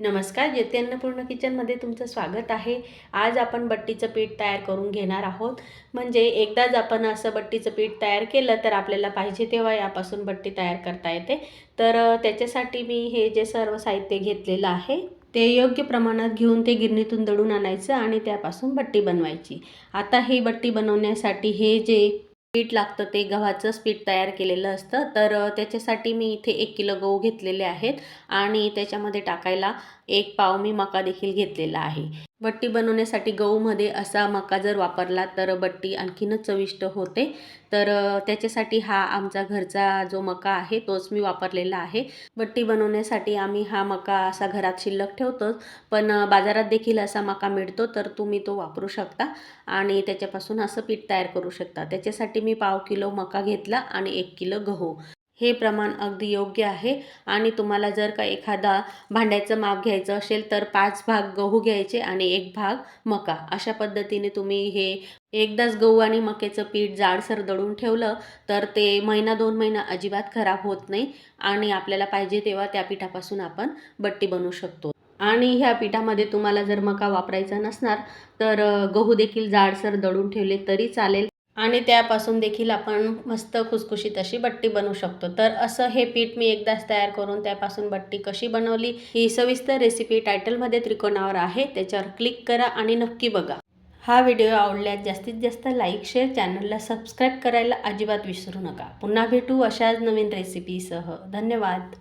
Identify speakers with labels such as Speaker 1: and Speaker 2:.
Speaker 1: नमस्कार, ज्योती अन्नपूर्ण किचनमध्ये तुमचं स्वागत आहे। आज आपण बट्टीचं पीठ तयार करून घेणार आहोत। म्हणजे एकदाच आपण असं बट्टीचं पीठ तयार केलं तर आपल्याला पाहिजे तेव्हा यापासून बट्टी तयार करता येते। तर त्याच्यासाठी मी हे जे सर्व साहित्य घेतलेलं आहे ते योग्य प्रमाणात घेऊन ते गिरणीतून दळून आणायचं आणि त्यापासून बट्टी बनवायची। आता ही बट्टी बनवण्यासाठी हे जे पीठ लागतं ते गव्हाचंच पीठ तयार केलेलं असतं। तर त्याच्यासाठी मी इथे 1 किलो गहू घेतलेले आहेत आणि त्याच्यामध्ये टाकायला 1 पाव मी मका देखील घेतलेला आहे। बट्टी बनवण्यासाठी गहूमध्ये असा मका जर वापरला तर बट्टी आणखीनच चविष्ट होते। तर त्याच्यासाठी हा आमचा घरचा जो मका आहे तोच मी वापरलेला आहे। बट्टी बनवण्यासाठी आम्ही हा मका असा घरात शिल्लक ठेवतो, पण बाजारात देखील असा मका मिळतो तर तुम्ही तो वापरू शकता आणि त्याच्यापासून असं पीठ तयार करू शकता। त्याच्यासाठी मी पाव किलो मका घेतला आणि 1 किलो गहू। हे प्रमाण अगदी योग्य आहे आणि तुम्हाला जर का एखादा भांड्याचं माप घ्यायचं असेल तर 5 भाग गहू घ्यायचे आणि 1 भाग मका। अशा पद्धतीने तुम्ही हे एकदाच गहू आणि मक्याचं पीठ जाडसर दळून ठेवलं तर ते महिना 2 महिना अजिबात खराब होत नाही आणि आपल्याला पाहिजे तेव्हा त्या पिठापासून आपण बट्टी बनवू शकतो। आणि ह्या पिठामध्ये तुम्हाला जर मका वापरायचा नसणार तर गहू देखील जाडसर दळून ठेवले तरी चालेल आणि त्यापासून देखील आपण मस्त खुसखुशीत अशी बट्टी बनवू शकतो। तर असं हे पीठ मी एकदाच तयार करून त्यापासून बट्टी कशी बनवली ही सविस्तर रेसिपी टायटलमध्ये त्रिकोणावर आहे, त्याच्यावर क्लिक करा आणि नक्की बघा। हा व्हिडिओ आवडल्यास जास्तीत जास्त लाईक, शेअर, चॅनलला सबस्क्राईब करायला अजिबात विसरू नका। पुन्हा भेटू अशाच नवीन रेसिपीसह। धन्यवाद।